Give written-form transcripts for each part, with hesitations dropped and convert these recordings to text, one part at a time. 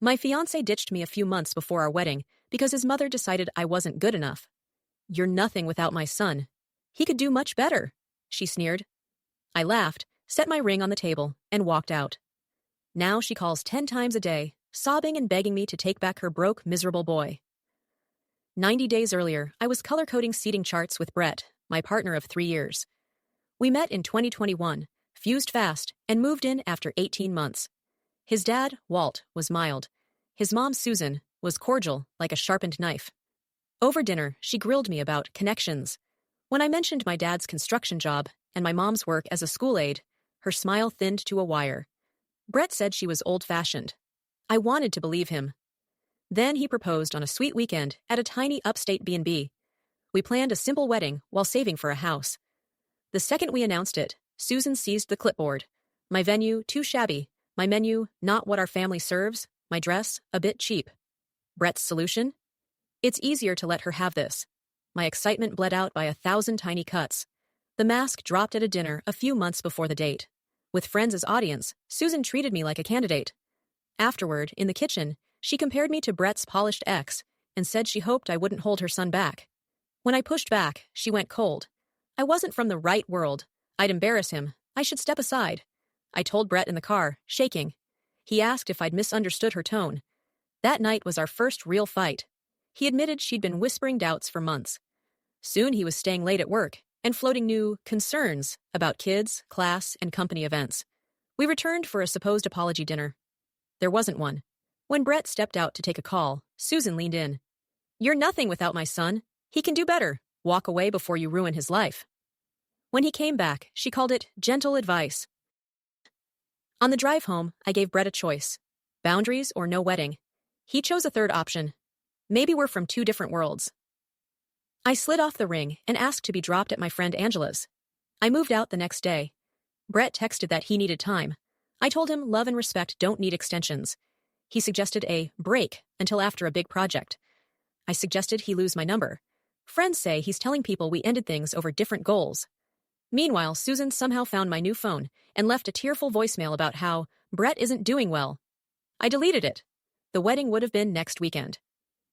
My fiancé ditched me a few months before our wedding because his mother decided I wasn't good enough. You're nothing without my son. He could do much better, she sneered. I laughed, set my ring on the table, and walked out. Now she calls 10 times a day, sobbing and begging me to take back her broke, miserable boy. 90 days earlier, I was color-coding seating charts with Brett, my partner of 3 years. We met in 2021, fused fast, and moved in after 18 months. His dad, Walt, was mild. His mom, Susan, was cordial, like a sharpened knife. Over dinner, she grilled me about connections. When I mentioned my dad's construction job and my mom's work as a school aide, her smile thinned to a wire. Brett said she was old-fashioned. I wanted to believe him. Then he proposed on a sweet weekend at a tiny upstate B&B. We planned a simple wedding while saving for a house. The second we announced it, Susan seized the clipboard. My venue, too shabby. My menu, not what our family serves. My dress, a bit cheap. Brett's solution? It's easier to let her have this. My excitement bled out by 1,000 tiny cuts. The mask dropped at a dinner a few months before the date. With friends as audience, Susan treated me like a candidate. Afterward, in the kitchen, she compared me to Brett's polished ex and said she hoped I wouldn't hold her son back. When I pushed back, she went cold. I wasn't from the right world. I'd embarrass him. I should step aside. I told Brett in the car, shaking. He asked if I'd misunderstood her tone. That night was our first real fight. He admitted she'd been whispering doubts for months. Soon he was staying late at work and floating new concerns about kids, class, and company events. We returned for a supposed apology dinner. There wasn't one. When Brett stepped out to take a call, Susan leaned in. You're nothing without my son. He can do better. Walk away before you ruin his life. When he came back, she called it gentle advice. On the drive home, I gave Brett a choice. Boundaries or no wedding. He chose a third option. Maybe we're from 2 different worlds. I slid off the ring and asked to be dropped at my friend Angela's. I moved out the next day. Brett texted that he needed time. I told him love and respect don't need extensions. He suggested a break until after a big project. I suggested he lose my number. Friends say he's telling people we ended things over different goals. Meanwhile, Susan somehow found my new phone and left a tearful voicemail about how Brett isn't doing well. I deleted it. The wedding would have been next weekend.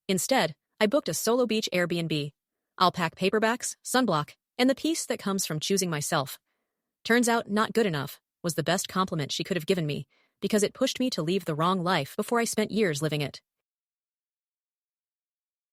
Instead, I booked a solo beach Airbnb. I'll pack paperbacks, sunblock, and the peace that comes from choosing myself. Turns out not good enough was the best compliment she could have given me because it pushed me to leave the wrong life before I spent years living it.